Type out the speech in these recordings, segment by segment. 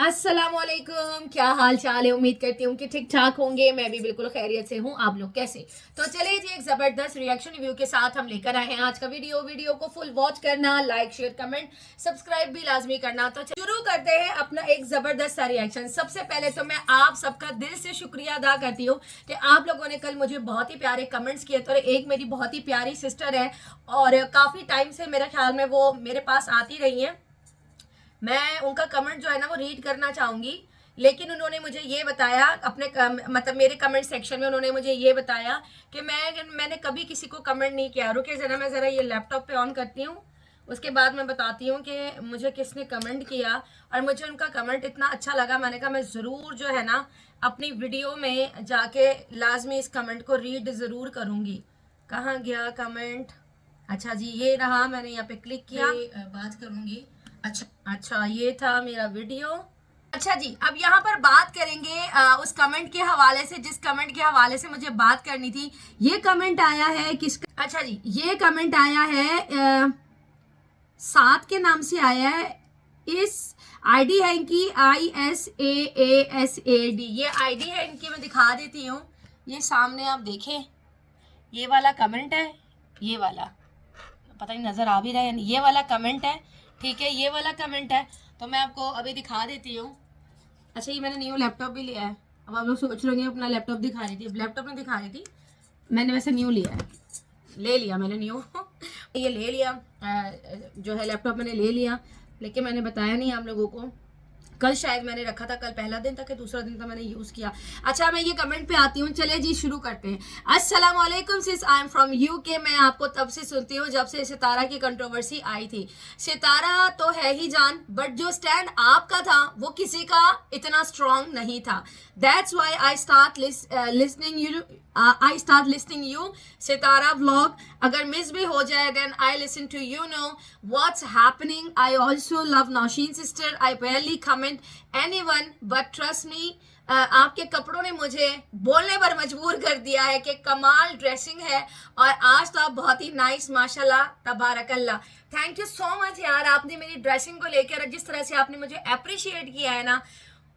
अस्सलामुअलैकुम, क्या हाल चाल है। उम्मीद करती हूँ कि ठीक ठाक होंगे। मैं भी बिल्कुल खैरियत से हूँ। आप लोग कैसे? तो चलिए जी, एक ज़बरदस्त रिएक्शन रिव्यू के साथ हम लेकर आए हैं आज का वीडियो को फुल वॉच करना, लाइक शेयर कमेंट सब्सक्राइब भी लाजमी करना। तो शुरू करते हैं अपना एक ज़बरदस्त सा रिएक्शन। सबसे पहले तो मैं आप सबका दिल से शुक्रिया अदा करती हूँ कि आप लोगों ने कल मुझे बहुत ही प्यारे कमेंट्स किए। तो एक मेरी बहुत ही प्यारी सिस्टर है और काफ़ी टाइम से मेरे ख्याल में वो मेरे पास आती रही हैं। मैं उनका कमेंट जो है ना वो रीड करना चाहूँगी, लेकिन उन्होंने मुझे ये बताया अपने मतलब मेरे कमेंट सेक्शन में उन्होंने मुझे ये बताया कि मैंने कभी किसी को कमेंट नहीं किया। रुके ज़रा, मैं ज़रा ये लैपटॉप पे ऑन करती हूँ, उसके बाद मैं बताती हूँ कि मुझे किसने कमेंट किया और मुझे उनका कमेंट इतना अच्छा लगा। मैंने कहा मैं ज़रूर जो है ना अपनी वीडियो में जाके लाजमी इस कमेंट को रीड ज़रूर करूँगी। कहाँ गया कमेंट? अच्छा जी, ये रहा, मैंने यहाँ पे क्लिक किया, बात करूँगी। अच्छा, ये था मेरा वीडियो। अच्छा जी, अब यहाँ पर बात करेंगे उस कमेंट के हवाले से, जिस कमेंट के हवाले से मुझे बात करनी थी। ये कमेंट आया है किसका? अच्छा जी, ये कमेंट आया है साथ के नाम से आया है। इस आईडी है इनकी ISAASAD। ये आईडी है इनकी, मैं दिखा देती हूँ। ये सामने आप देखें, ये वाला कमेंट है, ये वाला पता नहीं नज़र आ भी रहा है, यानी ये वाला कमेंट है। ठीक है, ये वाला कमेंट है, तो मैं आपको अभी दिखा देती हूँ। अच्छा, ये मैंने न्यू लैपटॉप भी लिया है। अब आप लोग सोच रहे होंगे अपना लैपटॉप दिखा रही थी। लैपटॉप में दिखा रही थी, मैंने वैसे न्यू लिया है, ले लिया मैंने न्यू ये ले लिया, जो है लैपटॉप मैंने ले लिया, लेकिन मैंने बताया नहीं आप लोगों को। कल शायद मैंने रखा था, कल पहला दिन था कि दूसरा दिन था, मैंने यूज़ किया। अच्छा, मैं ये कमेंट पे आती हूँ। चले जी, शुरू करते हैं। अस्सलाम वालेकुम सिस, आई एम फ्रॉम UK। मैं आपको तब से सुनती हूँ जब से सितारा की कंट्रोवर्सी आई थी। सितारा तो है ही जान, बट जो स्टैंड आपका था वो किसी का इतना स्ट्रॉन्ग नहीं था। That's why I start listening you Sitara vlog. अगर मिस भी हो जाए then I listen to you know what's happening. I also love Naushin sister. आई barely comment anyone but trust me, आपके कपड़ों ने मुझे बोलने पर मजबूर कर दिया है कि कमाल ड्रेसिंग है और आज तो आप बहुत ही नाइस, माशाल्लाह तबारकल्ला। थैंक यू सो मच यार, आपने मेरी ड्रेसिंग को लेकर जिस तरह से आपने मुझे अप्रिशिएट किया है ना,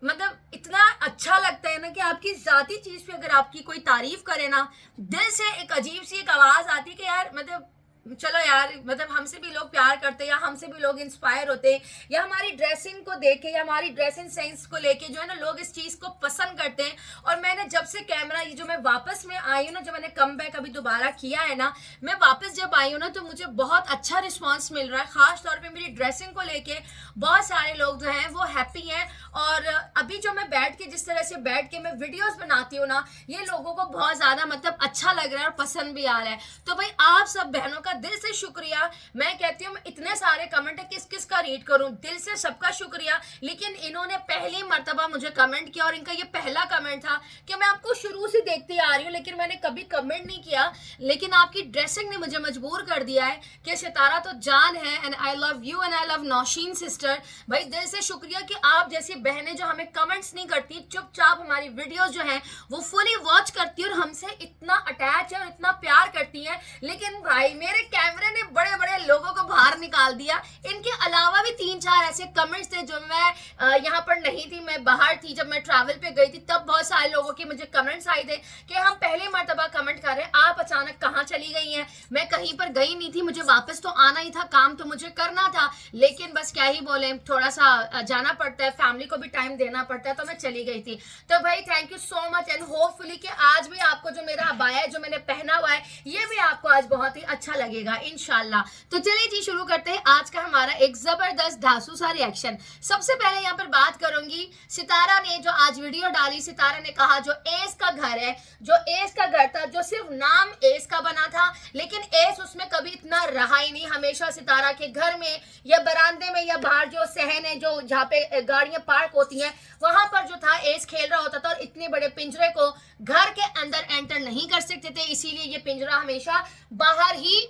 मतलब इतना अच्छा लगता है ना कि आपकी जाती चीज पे अगर आपकी कोई तारीफ करे ना, दिल से एक अजीब सी एक आवाज आती है कि यार मतलब चलो यार, मतलब हमसे भी लोग प्यार करते हैं या हमसे भी लोग इंस्पायर होते हैं, या हमारी ड्रेसिंग को देख के या हमारी ड्रेसिंग सेंस को लेके जो है ना लोग इस चीज़ को पसंद करते हैं। और मैंने जब से कैमरा, ये जो मैं वापस में आई हूँ ना, जो मैंने कम बैक अभी दोबारा किया है ना, मैं वापस जब आई हूँ ना तो मुझे बहुत अच्छा रिस्पॉन्स मिल रहा है। ख़ास तौर पर मेरी ड्रेसिंग को लेके बहुत सारे लोग जो हैं वो हैप्पी हैं। और अभी जो मैं बैठ के जिस तरह से बैठ के मैं वीडियोस बनाती हूँ ना, ये लोगों को बहुत ज़्यादा मतलब अच्छा लग रहा है और पसंद भी आ रहा है। तो भाई आप सब बहनों का दिल से शुक्रिया। मैं कहती हूँ इतने सारे कमेंट है, किस किस का रीड करूँ, दिल से सबका शुक्रिया। लेकिन इन्होंने पहली मर्तबा मुझे कमेंट किया और इनका ये पहला कमेंट था कि मैं आपको शुरू से देखती आ रही हूँ लेकिन मैंने कभी कमेंट नहीं किया, लेकिन आपकी ड्रेसिंग ने मुझे मजबूर कर दिया है कि सितारा तो जान है and I love you and I love Naushin sister. भाई दिल से शुक्रिया कि आप जैसी बहनें जो हमें कमेंट्स नहीं करती, चुपचाप हमारी वीडियोस जो हैं वो फुली वॉच करती है और हमसे इतना अटैच है और इतना प्यार करती हैं। लेकिन भाई मेरे कैमरे ने बड़े बड़े लोगों को बाहर निकाल दिया। इनके अलावा भी 3-4 ऐसे कमेंट्स थे जो मैं यहाँ पर नहीं थी, मैं बाहर थी, जब मैं ट्रैवल पे गई थी तब बहुत सारे लोगों के मुझे कमेंट्स आए थे कि हम पहली मर्तबा कमेंट कर रहे हैं, आप अचानक कहाँ चली गई हैं। मैं कहीं पर गई नहीं थी, मुझे वापस तो आना ही था, काम तो मुझे करना था, लेकिन बस क्या ही बोले, थोड़ा सा जाना पड़ता है, फैमिली को भी टाइम देना पड़ता है, तो मैं चली गई थी। तो भाई thank you so much and hopefully कि आज भी आपको जो मेरा अबाया है जो मैंने पहना हुआ है ये भी आपको आज बहुत ही अच्छा लगेगा इंशाल्लाह। तो चलिए जी, शुरू करते हैं आज का हमारा एक जबरदस्त धांसू सा रिएक्शन। सबसे पहले यहाँ पर बात करूंगी, सितारा ने जो आज वीडियो डाली, सितारा ने कहा जो एस का घर है, जो एस का घर था, जो सिर्फ नाम एस का बना था, लेकिन एस उसमें कभी इतना रहा ही नहीं। हमेशा सितारा के घर में या बरामदे में या बाहर जो सहन है, जो जहाँ पे गाड़ियां पार्क होती हैं, वहां पर जो था एस खेल रहा होता था और इतने बड़े पिंजरे को घर के अंदर एंटर नहीं कर सकते थे, इसीलिए ये पिंजरा हमेशा बाहर ही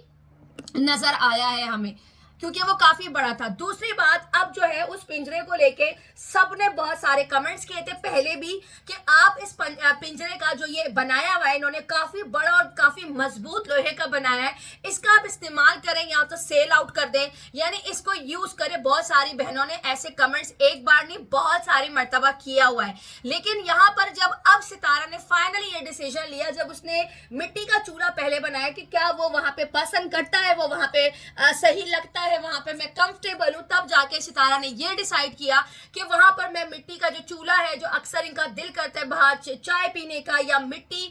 नजर आया है हमें। क्योंकि वो काफी बड़ा था। दूसरी बात, अब जो है उस पिंजरे को लेके सबने बहुत सारे कमेंट्स किए थे पहले भी कि आप इस पिंजरे का जो ये बनाया हुआ है, इन्होंने काफी बड़ा और काफी मजबूत लोहे का बनाया है, इसका आप इस्तेमाल करें या तो सेल आउट कर दें, यानी इसको यूज करें। बहुत सारी बहनों ने ऐसे कमेंट्स एक बार नहीं बहुत सारी मर्तबा किया हुआ है। लेकिन यहाँ पर जब अब सितारा ने फाइनली ये डिसीजन लिया, जब उसने मिट्टी का चूल्हा पहले बनाया कि क्या वो वहां पे पसंद करता है, वो वहां पे सही लगता है, वहां पे मैं कंफर्टेबल हूं, तब जाके सितारा ने ये डिसाइड किया कि वहां पर मैं मिट्टी का जो चूल्हा है, जो अक्सर इनका दिल करता है बाहर चाय पीने का, या मिट्टी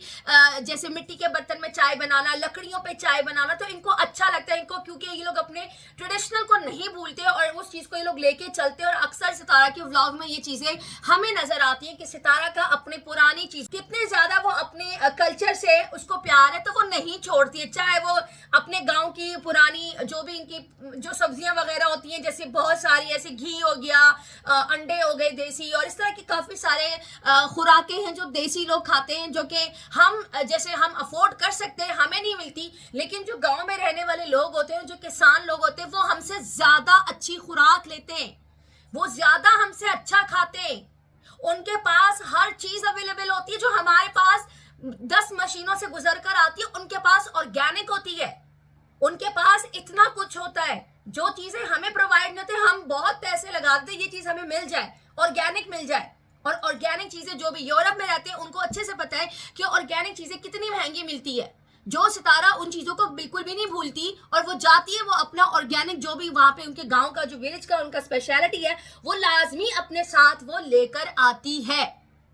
जैसे मिट्टी के बर्तन में चाय बनाना, लकड़ियों पे चाय बनाना, तो इनको अच्छा लगता है इनको, क्योंकि ये लोग अपने ट्रेडिशनल को नहीं भूलते और उस चीज को ये लोग लेके चलते हैं। और अक्सर सितारा के व्लॉग में ये चीजें हमें नजर आती हैं कि सितारा का अपने पुरानी चीज कितने ज्यादा वो अपने कल्चर से उसको प्यार है, तो वो नहीं छोड़ती है। चाहे वो अपने गांव की पुरानी जो भी इनकी जो सब्जियां वगैरह होती हैं, जैसे बहुत सारी ऐसे घी हो गया, अंडे हो गए देसी, और इस तरह की काफी सारे खुराकें हैं जो देसी लोग खाते हैं, जो कि हम जैसे हम अफोर्ड कर सकते हैं, हमें नहीं मिलती। लेकिन जो गांव में रहने वाले लोग होते हैं, जो किसान लोग होते हैं, वो हमसे ज्यादा अच्छी खुराक लेते हैं, वो ज्यादा हमसे अच्छा खाते हैं, उनके पास हर चीज अवेलेबल होती है जो हमारे पास 10 मशीनों से गुजर कर आती है, उनके पास ऑर्गेनिक होती है। उनके पास इतना कुछ होता है जो चीजें हमें प्रोवाइड नहीं होती। हम बहुत पैसे लगाते हैं ये चीज हमें मिल जाए, ऑर्गेनिक मिल जाए। और ऑर्गेनिक चीजें, जो भी यूरोप में रहते हैं उनको अच्छे से पता है कि ऑर्गेनिक चीजें कितनी महंगी मिलती है। जो सितारा उन चीजों को बिल्कुल भी नहीं भूलती और वो जाती है, वो अपना ऑर्गेनिक जो भी वहां पे उनके गांव का जो विलेज का उनका स्पेशलिटी है, वो लाजमी अपने साथ वो लेकर आती है।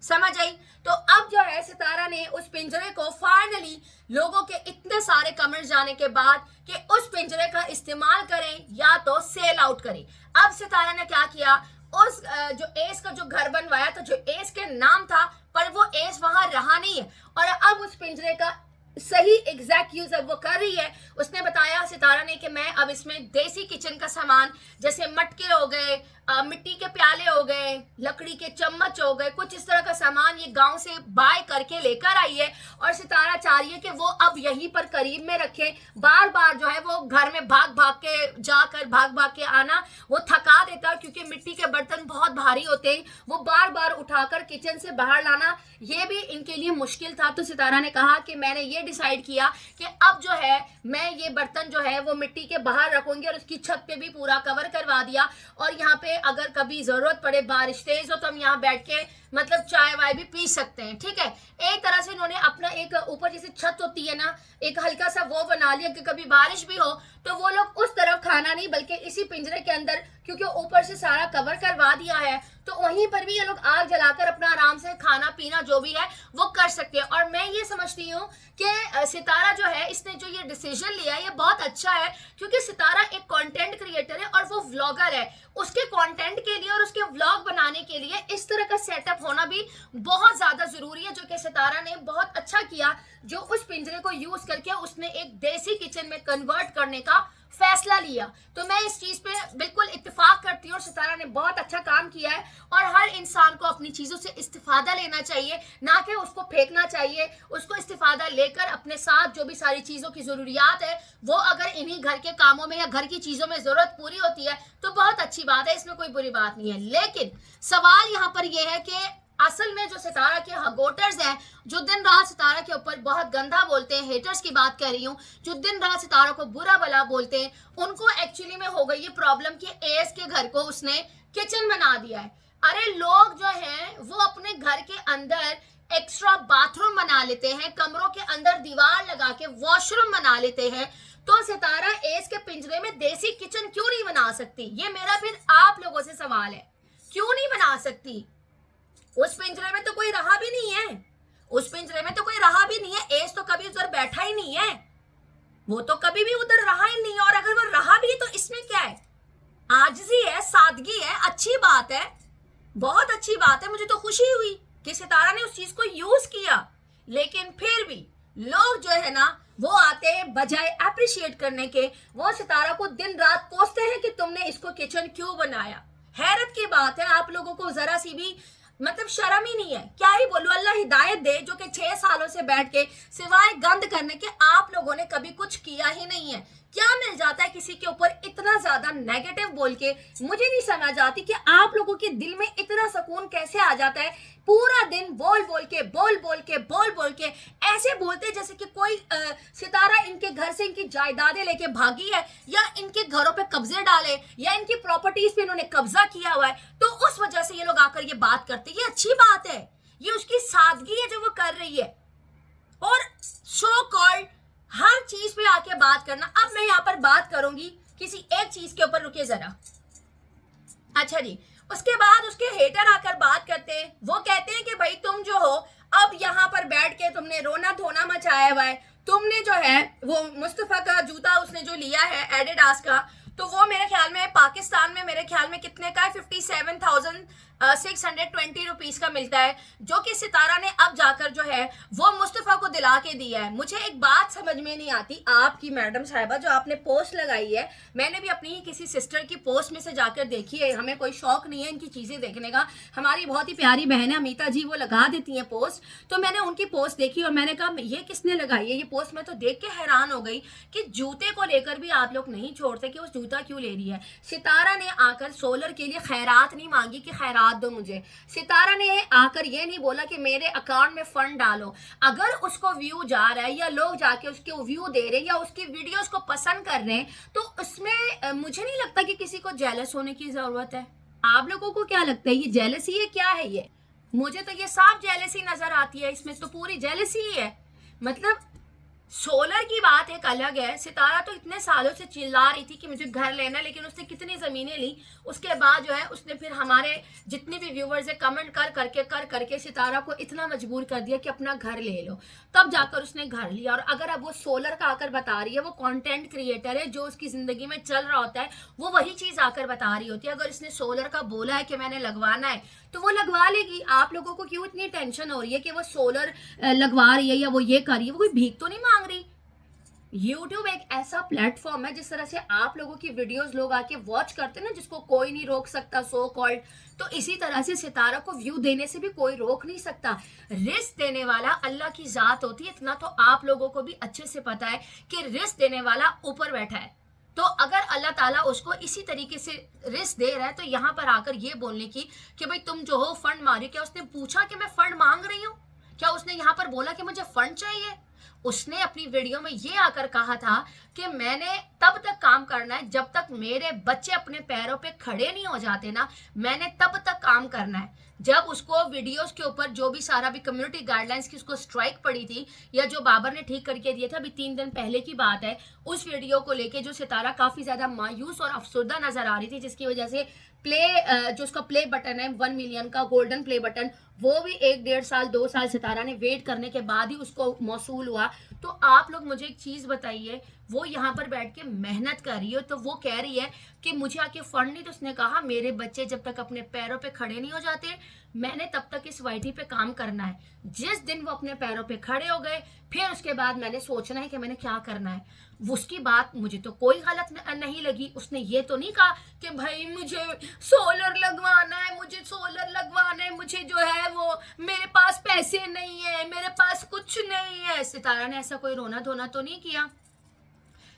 समझ आई? तो अब जो है सितारा ने उस पिंजरे को फाइनली लोगों के इतने सारे कमेंट्स जाने के बाद कि उस पिंजरे का इस्तेमाल करें या तो सेल आउट करें। अब सितारा ने क्या किया, उस जो एस का जो घर बनवाया था, जो एस के नाम था, पर वो एस वहां रहा नहीं है और अब उस पिंजरे का सही एग्जैक्ट यूज अब वो कर रही है। उसने बताया सितारा ने कि मैं अब इसमें देसी किचन का सामान जैसे मटके हो गए, मिट्टी के प्याले हो गए, लकड़ी के चम्मच हो गए, कुछ इस तरह का सामान ये गांव से बाय करके लेकर आई है। और सितारा चाह रही है कि वो अब यहीं पर करीब में रखे। बार बार जो है वो घर में भाग भाग के जाकर भाग भाग के आना वो थका देता है, क्योंकि मिट्टी के बर्तन बहुत भारी होते हैं, वो बार बार उठाकर किचन से बाहर लाना ये भी इनके लिए मुश्किल था। तो सितारा ने कहा कि मैंने ये डिसाइड किया कि अब जो है मैं ये बर्तन जो है वो मिट्टी के बाहर रखूंगी और उसकी छत पे भी पूरा कवर करवा दिया। और यहाँ पे अगर कभी जरूरत पड़े, बारिश तेज हो, तो हम यहाँ बैठ के मतलब चाय वाय भी पी सकते हैं। ठीक है, एक तरह से इन्होंने अपना एक ऊपर जैसे छत होती है ना, एक हल्का सा वो बना लिया कि कभी बारिश भी हो तो वो लोग उस तरफ खाना नहीं बल्कि इसी पिंजरे के अंदर, क्योंकि ऊपर से सारा कवर करवा दिया है, तो वहीं पर भी ये लोग आग जलाकर अपना आराम से खाना पीना जो भी है वो कर सकते हैं। और मैं ये समझती हूँ कि सितारा जो है इसने जो ये डिसीजन लिया है ये बहुत अच्छा है, क्योंकि सितारा एक कंटेंट क्रिएटर है और वो व्लॉगर है। उसके कंटेंट के लिए और उसके व्लॉग बनाने के लिए इस तरह का सेटअप होना भी बहुत ज्यादा जरूरी है, जो कि सितारा ने बहुत अच्छा किया, जो उस पिंजरे को यूज करके उसने एक देसी किचन में कन्वर्ट करने का फैसला लिया। तो मैं इस चीज पे बिल्कुल इत्तेफाक करती हूँ और सितारा ने बहुत अच्छा काम किया है। और हर इंसान को अपनी चीजों से इस्तिफादा लेना चाहिए, ना कि उसको फेंकना चाहिए। उसको इस्तिफादा लेकर अपने साथ जो भी सारी चीजों की जरूरियात है वो अगर इन्हीं घर के कामों में या घर की चीजों में जरूरत पूरी होती है तो बहुत अच्छी बात है, इसमें कोई बुरी बात नहीं है। लेकिन सवाल यहाँ पर यह है कि असल में जो सितारा के हगोटर्स हैं, जो दिन रात सितारा के ऊपर बहुत गंदा बोलते हैं, हेटर्स की बात कर रही हूँ, जो दिन रात सितारा को बुरा भला बोलते हैं, उनको एक्चुअली में हो गई ये प्रॉब्लम कि एस के घर को उसने किचन बना दिया है। अरे लोग जो हैं वो अपने घर के अंदर एक्स्ट्रा बाथरूम बना लेते हैं, कमरों के अंदर दीवार लगा के वॉशरूम बना लेते हैं, तो सितारा एस के पिंजरे में देसी किचन क्यों नहीं बना सकती? ये मेरा फिर आप लोगों से सवाल है, क्यों नहीं बना सकती? उस पिंजरे में तो कोई रहा भी नहीं है, उस पिंजरे में तो कोई रहा भी नहीं है। एस तो कभी उधर बैठा ही नहीं है, वो तो कभी भी उधर रहा ही नहीं है। और अगर वो रहा भी तो इसमें क्या है? आजिज़ी है, सादगी है, अच्छी बात है, बहुत अच्छी बात है। मुझे तो खुशी हुई कि सितारा ने उस चीज को यूज किया। लेकिन फिर भी लोग जो है ना वो आते हैं बजाय अप्रिशिएट करने के, वो सितारा को दिन रात कोसते हैं कि तुमने इसको किचन क्यों बनाया। हैरत की बात है, आप लोगों को जरा सी भी मतलब शर्म ही नहीं है। क्या ही बोलूं, अल्लाह हिदायत दे, जो कि 6 सालों से बैठ के सिवाय गंद करने के आप लोगों ने कभी कुछ किया ही नहीं है। क्या मिल जाता है किसी के ऊपर इतना ज्यादा नेगेटिव बोल के? मुझे नहीं समझ आती कि आप लोगों के दिल में इतना सुकून कैसे आ जाता है। पूरा दिन बोल बोल के ऐसे बोलते जैसे कि कोई सितारा इनके घर से इनकी जायदादें लेके भागी है, या इनके घरों पे कब्जे डाले, या इनकी प्रॉपर्टीज पे इन्होंने कब्जा किया हुआ है, तो उस वजह से ये लोग आकर ये बात करते हैं। ये अच्छी बात है, ये उसकी सादगी है जो वो कर रही है। और सो कॉल्ड हर चीज पे आके बात करना। अब मैं यहाँ पर बात करूंगी किसी एक चीज के ऊपर, रुकिए जरा। अच्छा जी, उसके बाद उसके हेटर आकर बात करते हैं। वो कहते हैं कि भाई तुम जो हो अब यहाँ पर बैठ के तुमने रोना धोना मचाया हुआ है। तुमने जो है वो मुस्तफा का जूता उसने जो लिया है एडिडास का, तो वो मेरे ख्याल में पाकिस्तान में मेरे ख्याल में कितने का है, 57,620 रुपीज का मिलता है, जो कि सितारा ने अब जाकर जो है वो मुस्तफा को दिला के दिया है। मुझे एक बात समझ में नहीं आती आपकी मैडम साहिबा, जो आपने पोस्ट लगाई है, मैंने भी अपनी ही किसी सिस्टर की पोस्ट में से जाकर देखी है। हमें कोई शौक नहीं है इनकी चीजें देखने का, हमारी बहुत ही प्यारी बहन है अमिता जी, वो लगा देती है पोस्ट। तो मैंने उनकी पोस्ट देखी और मैंने कहा ये किसने लगाई है ये पोस्ट? मैं तो देख के हैरान हो गई कि जूते को लेकर भी आप लोग नहीं छोड़ते कि वो जूता क्यों ले रही है। सितारा ने आकर सोलर के लिए खैरात नहीं मांगी कि खैरात दो मुझे। सितारा ने आकर ये नहीं बोला कि मेरे अकाउंट में फंड डालो। अगर उसको व्यू जा रहा है या लोग जाके उसके व्यू दे रहे हैं या उसकी वीडियोस को पसंद कर रहे हैं, तो उसमें मुझे नहीं लगता कि किसी को जेलस होने की जरूरत है। आप लोगों को क्या लगता है ये जेलसी है, क्या है ये? मुझे तो ये साफ जेलसी नजर आती है, इसमें तो पूरी जेलसी ही है। मतलब सोलर की बात एक अलग है। सितारा तो इतने सालों से चिल्ला रही थी कि मुझे घर लेना, लेकिन उसने कितनी जमीनें ली। उसके बाद जो है उसने फिर हमारे जितने भी व्यूवर्स है कमेंट कर करके सितारा को इतना मजबूर कर दिया कि अपना घर ले लो, तब जाकर उसने घर लिया। और अगर अब वो सोलर का आकर बता रही है, वो कंटेंट क्रिएटर है, जो उसकी जिंदगी में चल रहा होता है वो वही चीज आकर बता रही होती है। अगर इसने सोलर का बोला है कि मैंने लगवाना है तो वो लगवा लेगी। आप लोगों को क्यों इतनी टेंशन हो रही है कि वो सोलर लगवा रही है या वो ये कर रही है? वो कोई भीख तो नहीं मांग रही। YouTube एक ऐसा प्लेटफॉर्म है, जिस तरह से आप लोगों की वीडियोस लोग आके वॉच करते हैं ना, जिसको कोई नहीं रोक सकता सो कॉल्ड, तो इसी तरह से सितारा को व्यू देने से भी कोई रोक नहीं सकता। रिस्क देने वाला अल्लाह की जात होती है, इतना तो आप लोगों को भी अच्छे से पता है कि रिस्क देने वाला ऊपर बैठा है। तो अगर अल्लाह ताला उसको इसी तरीके से रिस्क दे रहा है, तो यहाँ पर आकर ये बोलने की कि भाई तुम जो हो फंड मारियो, क्या उसने पूछा कि मैं फंड मांग रही हूँ? क्या उसने यहाँ पर बोला कि मुझे फंड चाहिए? उसने अपनी वीडियो में ये आकर कहा था कि मैंने तब तक काम करना है जब तक मेरे बच्चे अपने पैरों पे खड़े नहीं हो जाते ना, मैंने तब तक काम करना है। जब उसको वीडियोस के ऊपर जो भी सारा भी कम्युनिटी गाइडलाइंस की उसको स्ट्राइक पड़ी थी, या जो बाबर ने ठीक करके दिया था, अभी 3 दिन पहले की बात है, उस वीडियो को लेके जो सितारा काफी ज्यादा मायूस और अफसरदा नजर आ रही थी, जिसकी वजह से जो उसका प्ले बटन है 1 मिलियन का गोल्डन प्ले बटन, वो भी 1 1.5 साल 2 साल सितारा ने वेट करने के बाद ही उसको मौसूल हुआ। तो आप लोग मुझे एक चीज बताइए, वो यहाँ पर बैठ के मेहनत कर रही हो, तो वो कह रही है कि मुझे आके फंड नहीं। तो उसने कहा मेरे बच्चे जब तक अपने पैरों पे खड़े नहीं हो जाते, मैंने तब तक इस वाईटी पे काम करना है। जिस दिन वो अपने पैरों पे खड़े हो गए, फिर उसके बाद मैंने सोचना है कि मैंने क्या करना है। उसकी बात मुझे तो कोई गलत नहीं लगी। उसने ये तो नहीं कहा कि भाई मुझे सोलर लगवाना है, मुझे सोलर लगवाना है, मुझे जो है वो मेरे पास पैसे नहीं है, मेरे पास कुछ नहीं है। सितारा ने ऐसा कोई रोना धोना तो नहीं किया।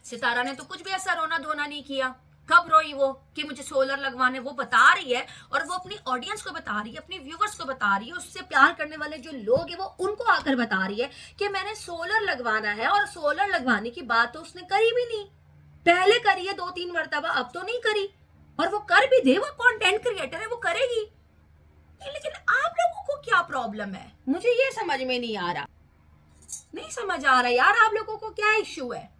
सितारा ने तो कुछ भी ऐसा रोना धोना नहीं किया। कब रोई वो कि मुझे सोलर लगवाने? वो बता रही है, और वो अपनी ऑडियंस को बता रही है, अपनी व्यूवर्स को बता रही है, उससे प्यार करने वाले जो लोग हैं वो उनको आकर बता रही है कि मैंने सोलर लगवाना है। और सोलर लगवाने की बात तो उसने करी भी नहीं, पहले करी है 2-3 मरतबा, अब तो नहीं करी। और वो कर भी दे, वो कंटेंट क्रिएटर है, वो करेगी। लेकिन आप लोगों को क्या प्रॉब्लम है? मुझे ये समझ में नहीं आ रहा, नहीं समझ आ रहा यार, आप लोगों को क्या इश्यू है?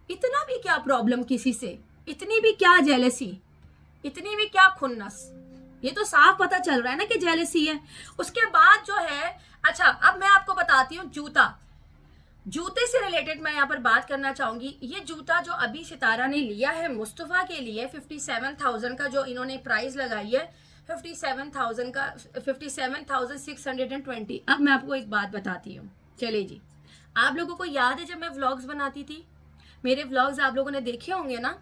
इतना भी क्या प्रॉब्लम किसी से? इतनी भी क्या जेलसी? इतनी भी क्या खुन्नस? ये तो साफ पता चल रहा है ना कि जेलसी है। उसके बाद जो है, अच्छा अब मैं आपको बताती हूँ जूते से रिलेटेड मैं यहाँ पर बात करना चाहूंगी। ये जूता जो अभी सितारा ने लिया है मुस्तफा के लिए, 57,000 का जो इन्होंने प्राइस लगाई है, 57,000 का, 57,620। अब मैं आपको एक बात बताती हूँ। चले जी, आप लोगों को याद है जब मैं व्लॉग्स बनाती थी, मेरे व्लॉग्स आप लोगों ने देखे होंगे ना,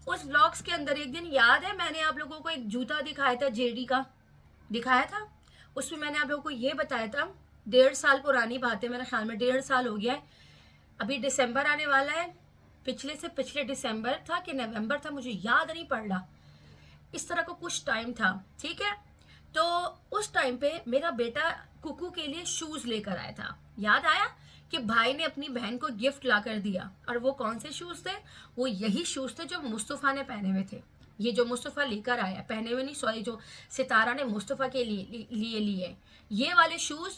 उस व्लॉग्स के अंदर एक दिन याद है मैंने आप लोगों को एक जूता दिखाया था, जेडी का दिखाया था। उसमें मैंने आप लोगों को ये बताया था, 1.5 साल पुरानी बात है, मेरे ख्याल में 1.5 साल हो गया है, अभी दिसंबर आने वाला है, पिछले से पिछले दिसंबर था कि नवंबर था, मुझे याद नहीं पड़ रहा, इस तरह का कुछ टाइम था, ठीक है। तो उस टाइम पे मेरा बेटा कुकू के लिए शूज़ लेकर आया था। याद आया कि भाई ने अपनी बहन को गिफ्ट ला कर दिया, और वो कौन से शूज़ थे? वो यही शूज़ थे जो मुस्तफ़ा ने पहने हुए थे। ये जो मुस्तफ़ा लेकर आया, पहने हुए नहीं, सॉरी, जो सितारा ने मुस्तफ़ा के लिए ये वाले शूज़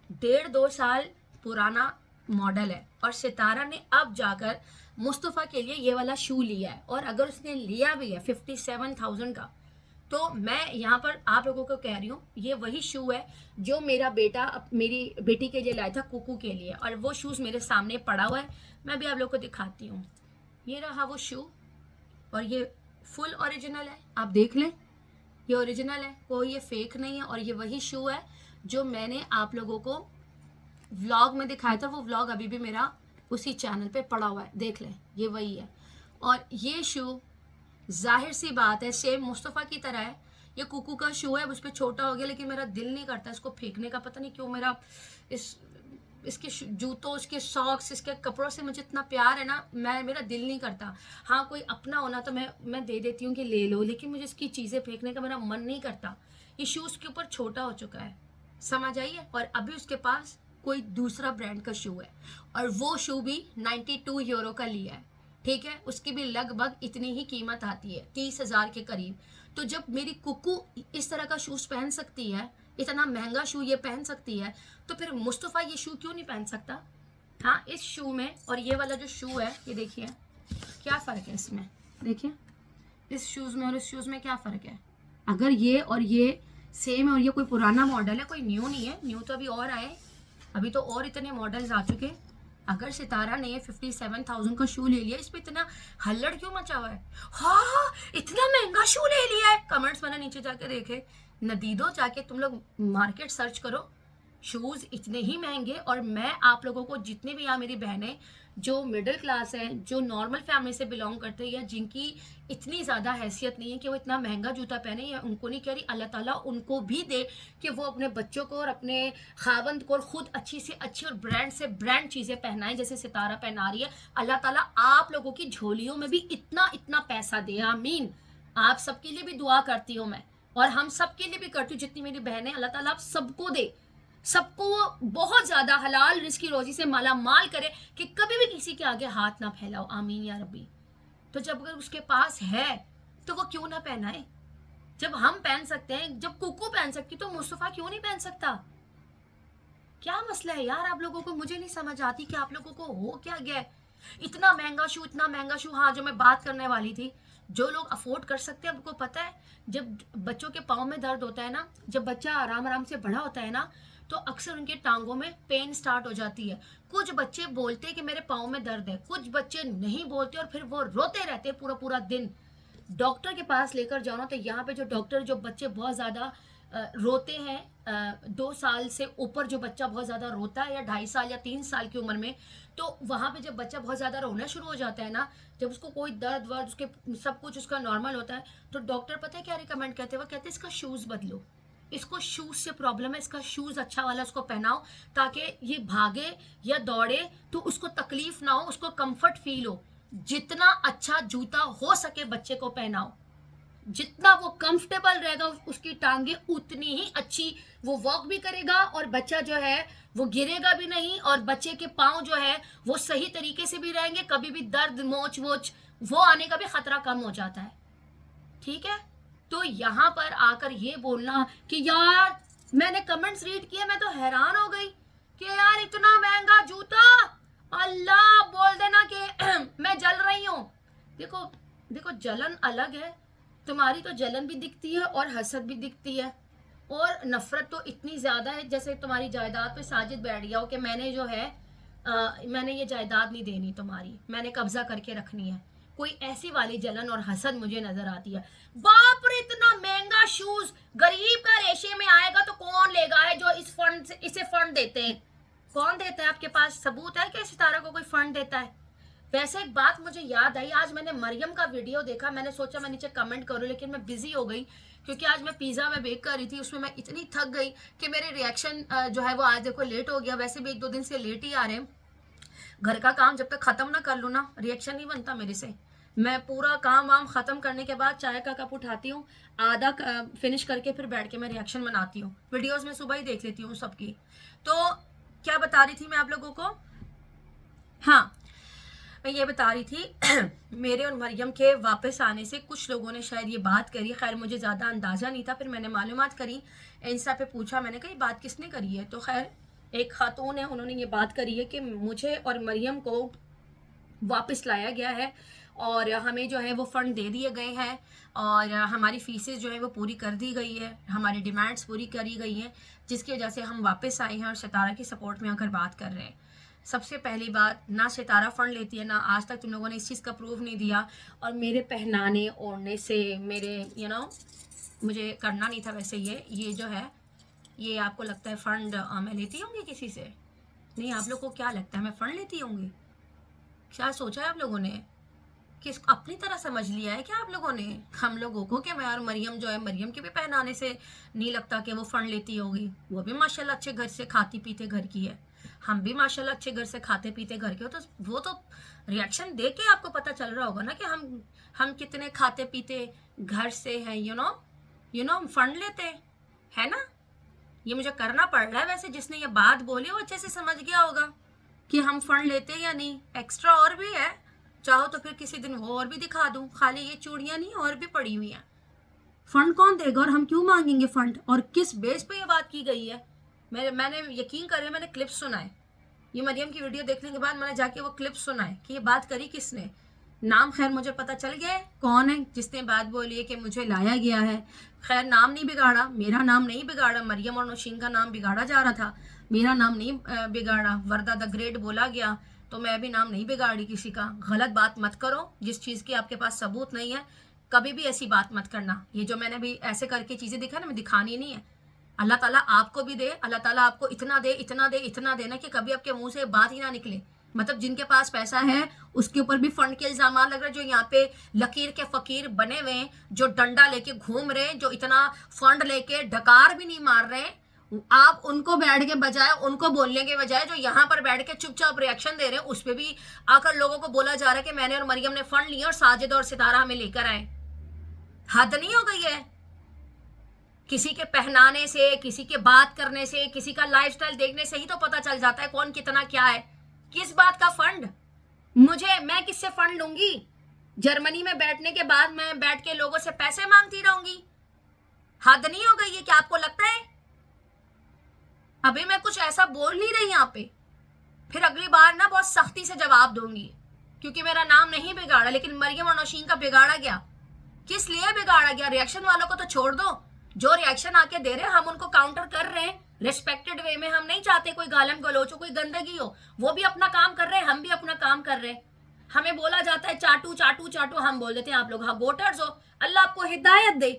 1.5-2 साल पुराना मॉडल है, और सितारा ने अब जाकर मुस्तफ़ा के लिए ये वाला शू लिया है। और अगर उसने लिया भी है 57,000 का, तो मैं यहाँ पर आप लोगों को कह रही हूँ, ये वही शू है जो मेरा बेटा मेरी बेटी के लिए लाया था, कुकू के लिए, और वो शूज़ मेरे सामने पड़ा हुआ है। मैं भी आप लोगों को दिखाती हूँ। ये रहा वो शू, और ये फुल ओरिजिनल है, आप देख लें, ये ओरिजिनल है, कोई ये फेक नहीं है। और ये वही शू है जो मैंने आप लोगों को व्लॉग में दिखाया था, वो व्लॉग अभी भी मेरा उसी चैनल पे पड़ा हुआ है, देख लें, ये वही है। और ये शू जाहिर सी बात है सेम मुस्तफ़ा की तरह है, ये कुकू का शू है, उस पर छोटा हो गया, लेकिन मेरा दिल नहीं करता इसको फेंकने का। पता नहीं क्यों, मेरा इसके जूतों, इसके सॉक्स, इसके कपड़ों से मुझे इतना प्यार है ना, मेरा दिल नहीं करता। हाँ, कोई अपना होना तो मैं दे देती हूँ कि ले लो, लेकिन मुझे इसकी चीज़ें फेंकने का मेरा मन नहीं करता। ये शू उसके ऊपर छोटा हो चुका है, समझ आइए। और अभी उसके पास कोई दूसरा ब्रांड का शू है, और वो शू भी 92 यूरो का लिया है, ठीक है। उसकी भी लगभग इतनी ही कीमत आती है, 30,000 के करीब। तो जब मेरी कुकू इस तरह का शूज़ पहन सकती है, इतना महंगा शू ये पहन सकती है, तो फिर मुस्तफ़ा ये शू क्यों नहीं पहन सकता? हाँ, इस शू में और ये वाला जो शू है, ये देखिए क्या फ़र्क है इसमें, देखिए इस शूज़ में और इस शूज़ में क्या फ़र्क है। अगर ये और ये सेम है, और ये कोई पुराना मॉडल है, कोई न्यू नहीं है, न्यू तो अभी और आए, अभी तो और इतने मॉडल्स आ चुके हैं। अगर सितारा ने 57,000 का शू ले लिया, इस पे इतना हल्लड़ क्यों मचा हुआ है? हाँ, इतना महंगा शू ले लिया है। कमेंट्स मैंने नीचे जाके देखे, नदीदो जाके तुम लोग मार्केट सर्च करो, शूज़ इतने ही महंगे। और मैं आप लोगों को, जितने भी यहाँ मेरी बहनें जो मिडिल क्लास हैं, जो नॉर्मल फैमिली से बिलोंग करते हैं, या जिनकी इतनी ज़्यादा हैसियत नहीं है कि वो इतना महंगा जूता पहने, या उनको नहीं कह रही, अल्लाह ताला उनको भी दे कि वो अपने बच्चों को और अपने खावंद को खुद अच्छी से अच्छी और ब्रांड से ब्रांड चीज़ें पहनाएं, जैसे सितारा पहना रही है। अल्लाह ताला आप लोगों की झोलियों में भी इतना इतना पैसा दे, आमीन। आप सबके लिए भी दुआ करती हूँ मैं, और हम सबके लिए भी करती हूँ, जितनी मेरी बहनें, अल्लाह ताला आप सबको दे, सबको बहुत ज़्यादा हलाल रिज़्क की रोज़ी से माला माल करे, कि कभी भी किसी के आगे हाथ ना फैलाओ, आमीन या रब्बी। तो जब अगर उसके पास है तो वो क्यों ना पहनाए? जब हम पहन सकते हैं, जब कुकू पहन सकती, तो मुस्तफ़ा क्यों नहीं पहन सकता? क्या मसला है यार आप लोगों को? मुझे नहीं समझ आती कि आप लोगों को हो क्या गया है। इतना महंगा शू, इतना महंगा शू। हाँ, जो मैं बात करने वाली थी, जो लोग अफोर्ड कर सकते हैं, आपको पता है, जब बच्चों के पाँव में दर्द होता है ना, जब बच्चा आराम आराम से बड़ा होता है ना, तो अक्सर उनके टांगों में पेन स्टार्ट हो जाती है। कुछ बच्चे बोलते हैं कि मेरे पाँव में दर्द है, कुछ बच्चे नहीं बोलते, और फिर वो रोते रहते हैं पूरा पूरा दिन। डॉक्टर के पास लेकर जाओ ना, तो यहाँ पे जो डॉक्टर, जो बच्चे बहुत ज़्यादा रोते हैं, 2 साल से ऊपर जो बच्चा बहुत ज़्यादा रोता है, या 2.5 साल या 3 साल की उम्र में, तो वहाँ पे जब बच्चा बहुत ज़्यादा रोना शुरू हो जाता है ना, जब उसको कोई दर्द वर्द, उसके सब कुछ उसका नॉर्मल होता है, तो डॉक्टर पता है क्या रिकमेंड करते हैं? वो कहते हैं इसका शूज़ बदलो, इसको शूज़ से प्रॉब्लम है, इसका शूज़ अच्छा वाला उसको पहनाओ, ताकि ये भागे या दौड़े तो उसको तकलीफ ना हो, उसको कंफर्ट फील हो। जितना अच्छा जूता हो सके बच्चे को पहनाओ, जितना वो कंफर्टेबल रहेगा उसकी टांगे उतनी ही अच्छी, वो वॉक भी करेगा, और बच्चा जो है वो गिरेगा भी नहीं, और बच्चे के पाँव जो है वो सही तरीके से भी रहेंगे, कभी भी दर्द मोच वोच वो आने का भी खतरा कम हो जाता है, ठीक है। तो यहाँ पर आकर ये बोलना कि यार, मैंने कमेंट्स रीड किए, मैं तो हैरान हो गई कि यार इतना महंगा जूता, अल्लाह बोल देना कि मैं जल रही हूँ। देखो देखो, जलन अलग है, तुम्हारी तो जलन भी दिखती है और हसद भी दिखती है, और नफरत तो इतनी ज़्यादा है, जैसे तुम्हारी जायदाद पे साजिद बैठ गया हो कि मैंने जो है मैंने ये जायदाद नहीं देनी तुम्हारी, मैंने कब्जा करके रखनी है। कोई ऐसी वाली जलन और हसद मुझे नजर आती है। बाप रे, इतना महंगा शूज गरीब का रेशे में आएगा तो कौन लेगा है? जो इस फंड से, इसे फंड देते हैं, कौन देता है? आपके पास सबूत है कि सितारा को कोई फंड देता है? वैसे एक बात मुझे याद आई, आज मैंने मरियम का वीडियो देखा, मैंने सोचा मैं नीचे कमेंट करूं, लेकिन मैं बिजी हो गई, क्योंकि आज मैं पिज़्ज़ा में बेक कर रही थी, उसमें मैं इतनी थक गई कि मेरे रिएक्शन जो है वो आज देखो लेट हो गया, वैसे भी 1-2 दिन से लेट ही आ रहे हैं। घर का काम जब तक ख़त्म ना कर लूँ ना, रिएक्शन नहीं बनता मेरे से। मैं पूरा काम वाम ख़त्म करने के बाद चाय का कप उठाती हूँ, आधा फिनिश करके फिर बैठ के मैं रिएक्शन बनाती हूँ। वीडियोज़ में सुबह ही देख लेती हूँ सबकी। तो क्या बता रही थी मैं आप लोगों को? हाँ, मैं ये बता रही थी मेरे और मरियम के वापस आने से कुछ लोगों ने शायद ये बात करी। खैर मुझे ज़्यादा अंदाज़ा नहीं था, फिर मैंने मालूमात करी, इंस्टा पे पूछा, मैंने कहा ये बात किसने करी है? तो खैर एक खातून है, उन्होंने ये बात करी है कि मुझे और मरियम को वापस लाया गया है और हमें जो है वो फ़ंड दे दिए गए हैं और हमारी फ़ीसेस जो है वो पूरी कर दी गई है, हमारी डिमांड्स पूरी करी गई हैं, जिसकी वजह से हम वापस आए हैं और सितारा की सपोर्ट में आकर बात कर रहे हैं। सबसे पहली बात, ना सितारा फ़ंड लेती है, ना आज तक तुम लोगों ने इस चीज़ का प्रूफ नहीं दिया। और मेरे पहनाने ओढ़ने से मेरे मुझे करना नहीं था वैसे। ये जो है ये आपको लगता है फ़ंड मैं लेती होंगी किसी से? नहीं, आप लोग को क्या लगता है मैं फ़ंड लेती होंगी? क्या सोचा है आप लोगों ने कि इसको अपनी तरह समझ लिया है क्या आप लोगों ने हम लोगों को कि मैं और मरियम जो है, मरियम के भी पहनाने से नहीं लगता कि वो फ़ंड लेती होगी। वो भी माशाल्लाह अच्छे घर से खाती पीते घर की है, हम भी माशाल्लाह अच्छे घर से खाते पीते घर के हो। तो वो तो रिएक्शन देख के आपको पता चल रहा होगा ना कि हम कितने खाते पीते घर से हैं। हम फ़ंड लेते है ना। ये मुझे करना पड़ रहा है वैसे। जिसने ये बात बोली वो अच्छे से समझ गया होगा कि हम फ़ंड लेते या नहीं। एक्स्ट्रा और भी है, चाहो तो फिर किसी दिन वो और भी दिखा दूँ। खाली ये चूड़ियाँ नहीं, और भी पड़ी हुई हैं। फ़ंड कौन देगा और हम क्यों मांगेंगे फ़ंड, और किस बेस पे ये बात की गई है? मैंने यकीन करें, मैंने क्लिप सुना है। ये मरियम की वीडियो देखने के बाद मैंने जाके वो क्लिप सुना है कि ये बात करी किसने। नाम खैर मुझे पता चल गया है कौन है जिसने बात बोली है कि मुझे लाया गया है। खैर नाम नहीं बिगाड़ा, मेरा नाम नहीं बिगाड़ा, मरियम और नौशीन का नाम बिगाड़ा जा रहा था, मेरा नाम नहीं बिगाड़ा। वर्दा द ग्रेट बोला गया तो मैं भी नाम नहीं बिगाड़ी किसी का। गलत बात मत करो, जिस चीज़ की आपके पास सबूत नहीं है कभी भी ऐसी बात मत करना। ये जो मैंने भी ऐसे करके चीज़ें दिखा ना, मैं दिखानी नहीं है। अल्लाह ताला आपको भी दे, अल्लाह ताला आपको इतना दे, इतना दे, इतना देना कि कभी आपके मुंह से बात ही ना निकले। मतलब जिनके पास पैसा है उसके ऊपर भी फंड के इल्जाम लग रहे हैं। जो यहाँ पे लकीर के फकीर बने हुए हैं, जो डंडा लेके घूम रहे हैं, जो इतना फंड लेके डकार भी नहीं मार रहे हैं, आप उनको बैठ के बजाय, उनको बोलने के बजाय जो यहाँ पर बैठ के चुपचाप रिएक्शन दे रहे हैं, उस पर भी आकर लोगों को बोला जा रहा है कि मैंने और मरियम ने फंड लिया और साजिद और सितारा हमें लेकर आए। हद नहीं हो गई है? किसी के पहनाने से, किसी के बात करने से, किसी का लाइफस्टाइल देखने से ही तो पता चल जाता है कौन कितना क्या है। किस बात का फंड? मैं किससे फंड लूंगी? जर्मनी में बैठने के बाद मैं बैठ के लोगों से पैसे मांगती रहूंगी? हद नहीं हो गई है क्या आपको लगता है? अभी मैं कुछ ऐसा बोल नहीं रही यहाँ पे, फिर अगली बार ना बहुत सख्ती से जवाब दूंगी, क्योंकि मेरा नाम नहीं बिगाड़ा, लेकिन मरियम और नौशीन का बिगाड़ा गया। किस लिए बिगाड़ा गया? रिएक्शन वालों को तो छोड़ दो, जो रिएक्शन आके दे रहे हैं हम उनको काउंटर कर रहे हैं रिस्पेक्टेड वे में। हम नहीं चाहते कोई गालम गलोच हो, कोई गंदगी हो। वो भी अपना काम कर रहे हैं, हम भी अपना काम कर रहे हैं। हमें बोला जाता है चाटू चाटू चाटू, हम बोल देते हैं आप लोग हाँ वोटर्स हो। अल्लाह आपको हिदायत दे,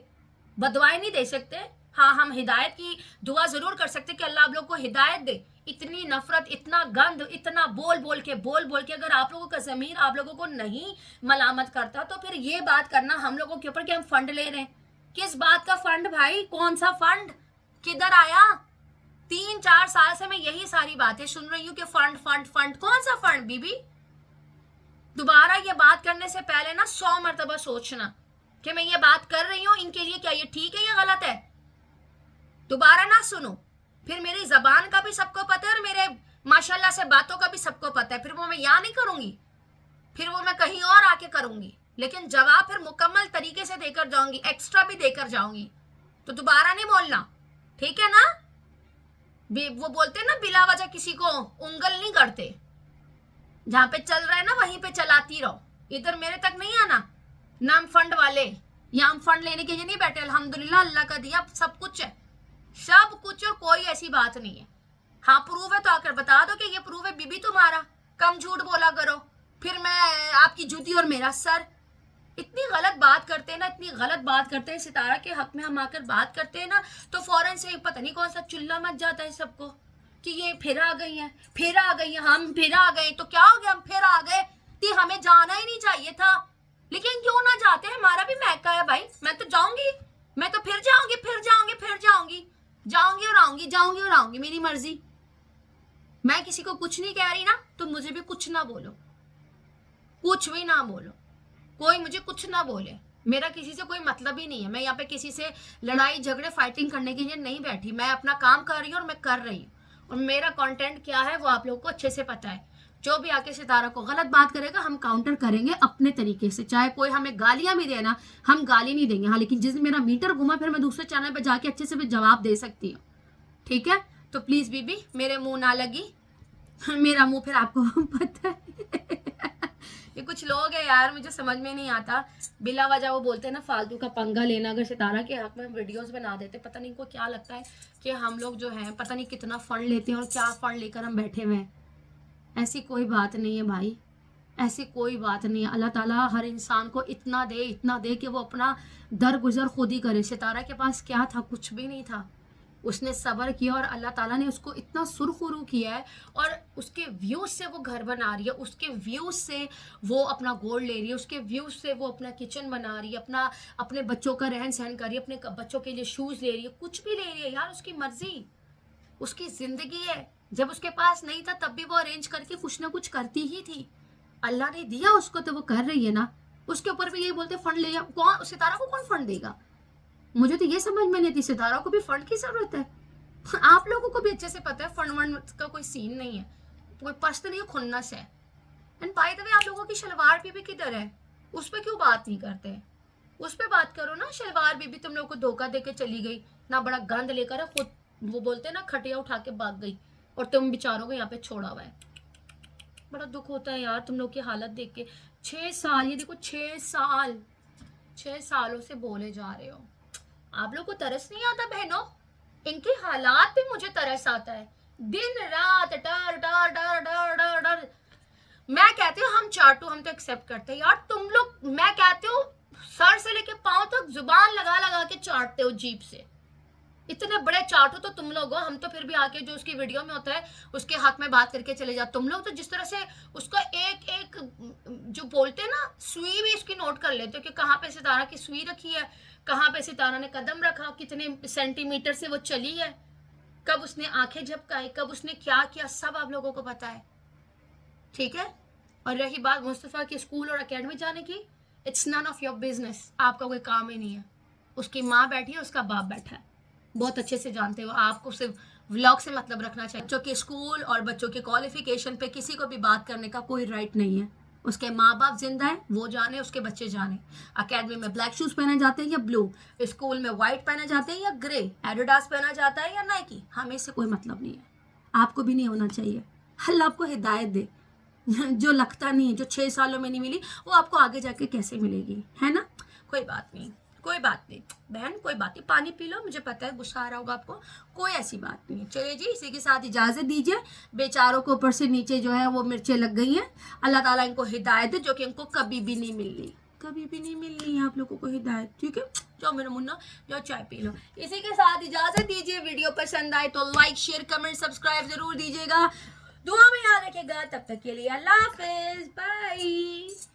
बदवाएं नहीं दे सकते। हाँ, हम हिदायत की दुआ जरूर कर सकते कि अल्लाह आप लोग को हिदायत दे। इतनी नफरत, इतना गंद, इतना बोल बोल के अगर आप लोगों का ज़मीर आप लोगों को नहीं मलामत करता, तो फिर ये बात करना हम लोगों के ऊपर कि हम फंड ले रहे हैं। किस बात का फंड भाई? कौन सा फंड? किधर आया? 3-4 साल से मैं यही सारी बातें सुन रही हूँ कि फंड फंड फंड। कौन सा फंड बीबी? दोबारा ये बात करने से पहले ना 100 मरतबा सोचना कि मैं ये बात कर रही हूँ इनके लिए, क्या ये ठीक है या गलत है। दोबारा ना सुनो। फिर मेरी जबान का भी सबको पता है और मेरे माशाल्लाह से बातों का भी सबको पता है। फिर वो मैं यहाँ नहीं करूंगी, फिर वो मैं कहीं और आके करूंगी, लेकिन जवाब फिर मुकम्मल तरीके से देकर जाऊंगी, एक्स्ट्रा भी देकर जाऊंगी। तो दोबारा नहीं बोलना, ठीक है ना? वो बोलते हैं ना बिला वजह किसी को उंगल नहीं करते। जहां पे चल रहा है ना वहीं पे चलाती रहो, इधर मेरे तक नहीं आना। नाम फंड वाले, यहाँ हम फंड लेने के लिए नहीं बैठे। अल्हम्दुलिल्लाह अल्लाह का दिया सब कुछ है, सब कुछ, और कोई ऐसी बात नहीं है। हाँ प्रूफ है तो आकर बता दो कि ये प्रूफ है बीबी तुम्हारा। कम झूठ बोला करो, फिर मैं आपकी जूती और मेरा सर। इतनी गलत बात करते हैं ना, इतनी गलत बात करते हैं। सितारा के हक में हम आकर बात करते हैं ना तो फौरन से पता नहीं कौन सा चुल्ला मच जाता है सबको कि ये फिर आ गई हैं, फिर आ गई हैं, हम फिर आ गए। तो क्या हो गया? हम फिर आ गए तो हमें जाना ही नहीं चाहिए था, लेकिन क्यों ना जाते? हमारा भी महका है भाई। मैं तो जाऊंगी, मैं तो फिर जाऊंगी, फिर जाऊंगी, फिर जाऊंगी, जाऊंगी और आऊंगी, जाऊंगी और आऊंगी, मेरी मर्जी। मैं किसी को कुछ नहीं कह रही ना, तो मुझे भी कुछ ना बोलो, कुछ भी ना बोलो, कोई मुझे कुछ ना बोले, मेरा किसी से कोई मतलब ही नहीं है। मैं यहाँ पे किसी से लड़ाई झगड़े फाइटिंग करने के लिए नहीं बैठी, मैं अपना काम कर रही हूँ और मैं कर रही हूँ, और मेरा कंटेंट क्या है वो आप लोगों को अच्छे से पता है। जो भी आके सितारा को गलत बात करेगा हम काउंटर करेंगे अपने तरीके से, चाहे कोई हमें गालियां भी देना, हम गाली नहीं देंगे। हाँ, लेकिन जिस दिन मेरा मीटर घुमा फिर मैं दूसरे चैनल पे जाके अच्छे से भी जवाब दे सकती हूँ, ठीक है? तो प्लीज बीबी मेरे मुंह ना लगी, मेरा मुंह फिर आपको पता है। ये कुछ लोग है यार, मुझे समझ में नहीं आता, बिला वजह वो बोलते हैं ना फालतू का पंगा लेना। अगर सितारा के हक में वीडियोस बना देते, पता नहीं इनको क्या लगता है कि हम लोग जो हैं पता नहीं कितना फंड लेते हैं और क्या फंड लेकर हम बैठे हुए हैं। ऐसी कोई बात नहीं है भाई, ऐसी कोई बात नहीं है। अल्लाह ताला हर इंसान को इतना दे कि वो अपना दर गुजर खुद ही करे। सितारा के पास क्या था? कुछ भी नहीं था। उसने सब्र किया और अल्लाह ताला ने उसको इतना सुरखुरू किया है, और उसके व्यूज से वो घर बना रही है, उसके व्यूज से वो अपना गोल्ड ले रही है, उसके व्यूज से वो अपना किचन बना रही है, अपने बच्चों का रहन सहन कर रही है, अपने बच्चों के लिए शूज ले रही है, कुछ भी ले रही है यार, उसकी मर्जी, उसकी जिंदगी है। जब उसके पास नहीं था तब भी वो अरेंज करके कुछ ना कुछ करती ही थी। अल्लाह ने दिया उसको तो वो कर रही है ना। उसके ऊपर भी यही बोलते फंड ले, कौन सितारा को कौन फंड देगा? मुझे तो ये समझ में नहीं आती, सितारा को भी फंड की जरूरत है? आप लोगों को भी अच्छे से पता है फंड वंड का कोई सीन नहीं है, कोई पस्त नहीं है, खुन्नस है। एंड बाय द वे आप लोगों की शलवार बीबी किधर है? उस पर क्यों बात नहीं करते? उस पर बात करो ना। शलवार बीबी तुम लोगों को धोखा दे के चली गई ना, बड़ा गंद लेकर है खुद, वो बोलते हैं ना खटिया उठा के भाग गई, और तुम बेचारों को यहाँ पे छोड़ा हुआ है। बड़ा दुख होता है यार तुम लोग की हालत देख के। 6 साल, ये देखो 6 सालों से बोले जा रहे हो। आप लोग को तरस नहीं आता बहनों? इनके हालात पे मुझे तरस आता है, दिन रात डर डर डर डर डर डर। मैं कहती हूँ हम चाटू, हम तो एक्सेप्ट करते हैं यार, तुम लोग मैं कहती हूँ सर से लेके पांव तक जुबान लगा लगा के चाटते हो जीभ से। इतने बड़े चाटू तो तुम लोग हो, हम तो फिर भी आके जो उसकी वीडियो में होता है उसके हक में बात करके चले जाते। तुम लोग तो जिस तरह से उसका एक एक जो बोलते हैं ना सुई भी उसकी नोट कर लेते हो कि कहाँ पे सितारा की सुई रखी है, कहाँ पे सितारा ने कदम रखा, कितने सेंटीमीटर से वो चली है, कब उसने आंखें झपकाई, कब उसने क्या किया, सब आप लोगों को पता है, ठीक है? और रही बात मुस्तफ़ा के स्कूल और अकेडमी जाने की, it's none of your business, आपका कोई काम ही नहीं है। उसकी माँ बैठी है, उसका बाप बैठा है, बहुत अच्छे से जानते हो। आपको सिर्फ व्लॉग से मतलब रखना चाहिए। बच्चों के स्कूल और बच्चों के क्वालिफिकेशन पे किसी को भी बात करने का कोई राइट नहीं है। उसके माँ बाप जिंदा है, वो जाने, उसके बच्चे जाने। अकेडमी में ब्लैक शूज पहने जाते हैं या ब्लू, स्कूल में व्हाइट पहने जाते हैं या ग्रे, एडिडास पहना जाता है या नाइकी, हमें इससे कोई मतलब नहीं है। आपको भी नहीं होना चाहिए। अल्लाह आपको हिदायत दे। जो लगता नहीं है, जो 6 सालों में नहीं मिली, वो आपको आगे जाके कैसे मिलेगी, है ना? कोई बात नहीं, कोई बात नहीं बहन, कोई बात नहीं, पानी पी लो, मुझे पता है गुस्सा आ रहा होगा आपको, कोई ऐसी बात नहीं। चलिए जी, इसी के साथ इजाज़त दीजिए। बेचारों को ऊपर से नीचे जो है वो मिर्चें लग गई हैं। अल्लाह ताला इनको हिदायत दे, जो कि इनको कभी भी नहीं मिलनी, कभी भी नहीं मिलनी है आप लोगों को हिदायत, ठीक है? जाओ मेरा मुन्ना, जाओ चाय पी लो। इसी के साथ इजाज़त दीजिए। वीडियो पसंद आए तो लाइक शेयर कमेंट सब्सक्राइब जरूर दीजिएगा, दुआ में याद रखिएगा। तब तक के लिए अल्लाह हाफिज़, बाय।